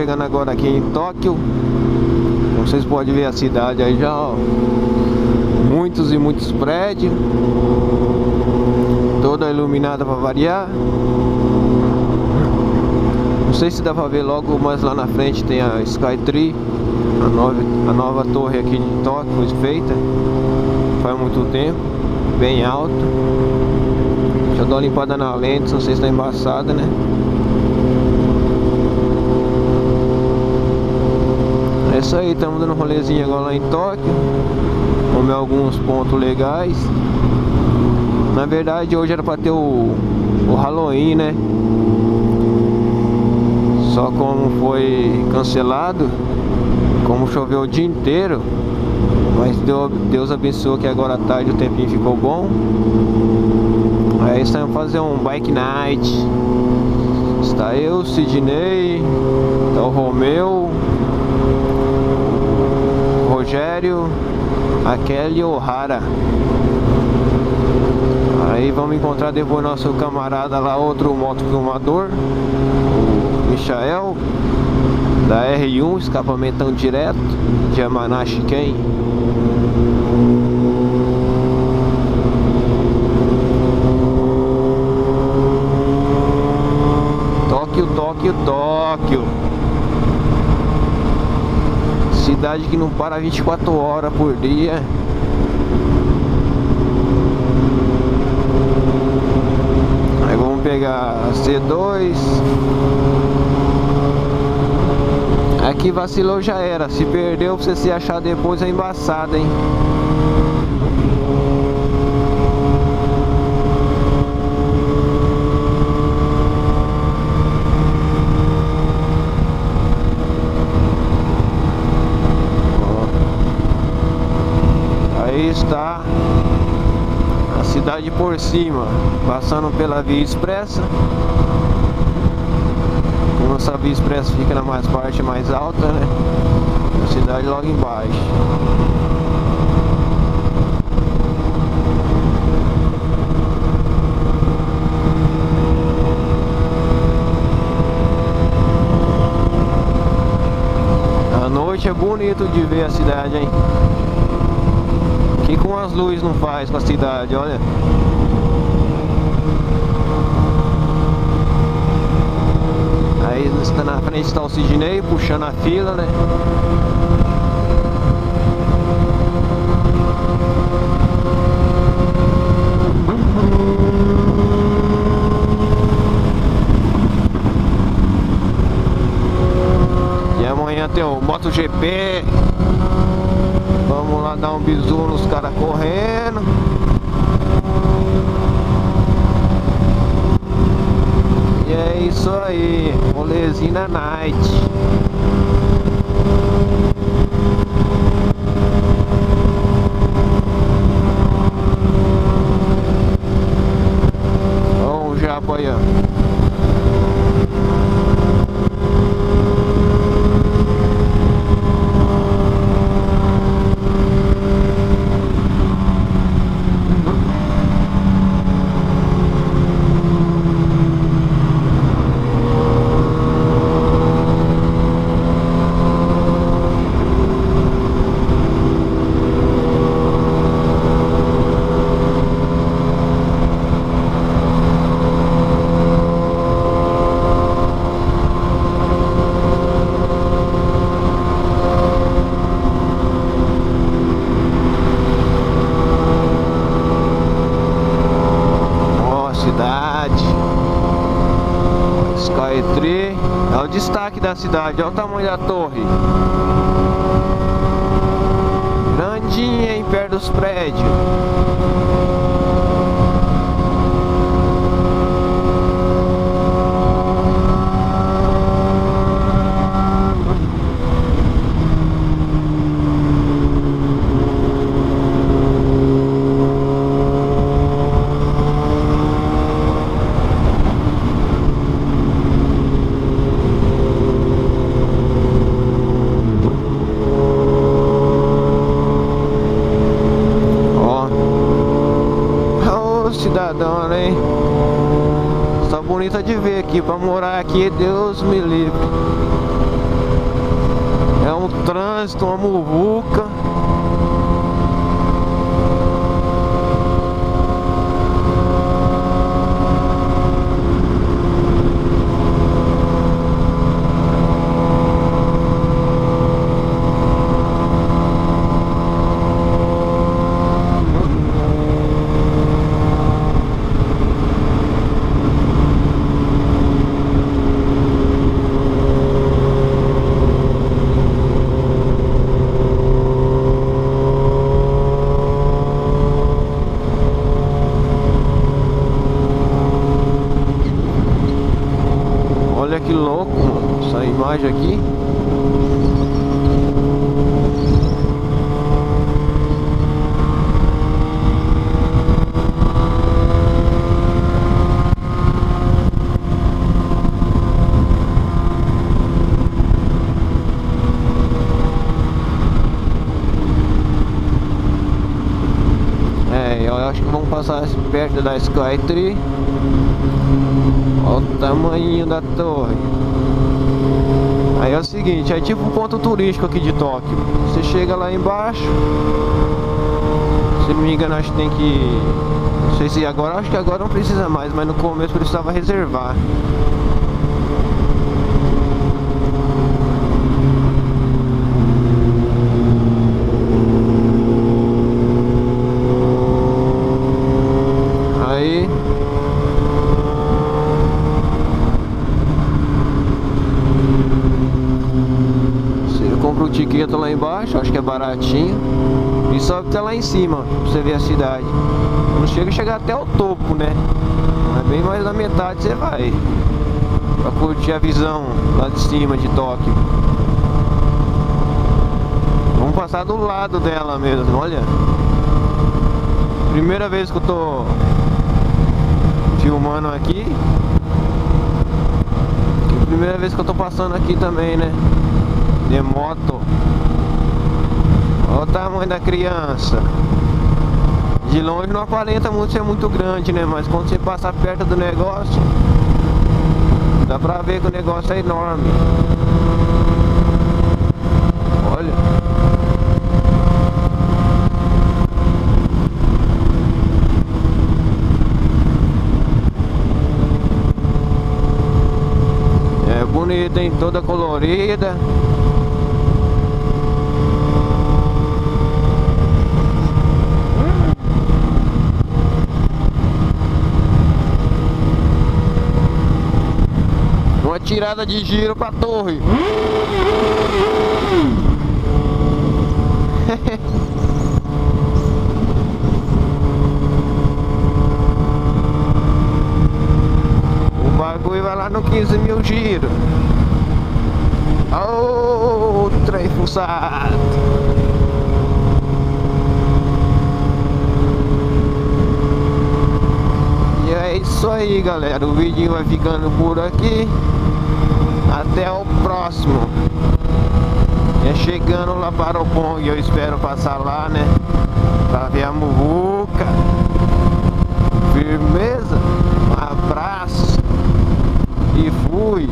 chegando agora aqui em Tóquio. Vocês podem ver a cidade aí já, ó. Muitos e muitos prédios, toda iluminada para variar. Não sei se dá para ver logo, mas lá na frente tem a Skytree, a nova torre aqui de Tóquio, feita faz muito tempo, bem alto. Deixa eu dar uma limpada na lente, não sei se está embaçada, né? É isso aí, estamos dando um rolezinho agora lá em Tóquio. Vamos ver alguns pontos legais. Na verdade hoje era para ter o Halloween, né? Só como foi cancelado, como choveu o dia inteiro, mas Deus abençoou que agora à tarde o tempinho ficou bom. Aí estamos fazer um bike night. Está eu, Sidney, está o Romeu, o Rogério, a Kelly O'Hara. Aí vamos encontrar depois nosso camarada lá, outro motofilmador, o Michael, da R1, escapamentão direto de Yamanashi Ken. Tóquio, Tóquio, Tóquio. Cidade que não para 24 horas por dia. Aí vamos pegar a C2. Aqui vacilou já era. Se perdeu, pra você se achar depois é embaçado, hein? Aí está a cidade por cima, passando pela via expressa. Como essa via expressa fica na parte mais alta, né? A cidade logo embaixo. À noite é bonito de ver a cidade, hein? Que com as luzes não faz com a cidade, olha. Aí está na frente, está o Sidney puxando a fila, né? E amanhã tem o MotoGP. Vamos lá dar um bisu nos caras correndo. E é isso aí, rolezinho na night. Vamos já apoiando. Skytree é o destaque da cidade. Olha o tamanho da torre, grandinha, em perto dos prédios. Cidadão, hein? Só bonita de ver aqui, pra morar aqui, Deus me livre. trânsito, uma muvuca. Olha que louco, mano, essa imagem aqui. Eu acho que vamos passar perto da Skytree. Olha o tamanho da torre. Aí é o seguinte, é tipo um ponto turístico aqui de Tóquio. Você chega lá embaixo. Se não me engano, acho que tem que... Não sei se agora, acho que agora não precisa mais, mas no começo precisava reservar. Compra o ticket lá embaixo, acho que é baratinho. E sobe até lá em cima, pra você ver a cidade. Não chega a chegar até o topo, né? Mas bem mais da metade você vai. Pra curtir a visão lá de cima de Tóquio. Vamos passar do lado dela mesmo, olha. Primeira vez que eu tô filmando aqui. E primeira vez que eu tô passando aqui também, né? De moto. Olha o tamanho da criança. De longe não aparenta muito ser muito grande, né? Mas quando você passa perto do negócio, dá pra ver que o negócio é enorme. Olha. É bonita, hein? Toda colorida. Uma tirada de giro pra torre. O bagulho vai lá no 15 mil giros. Oh, trem fuçado. E é isso aí, galera. O vídeo vai ficando por aqui. Até o próximo. É chegando lá para o Pong. Eu espero passar lá, né? Pra ver a muvuca. Firmeza. Um abraço. E fui.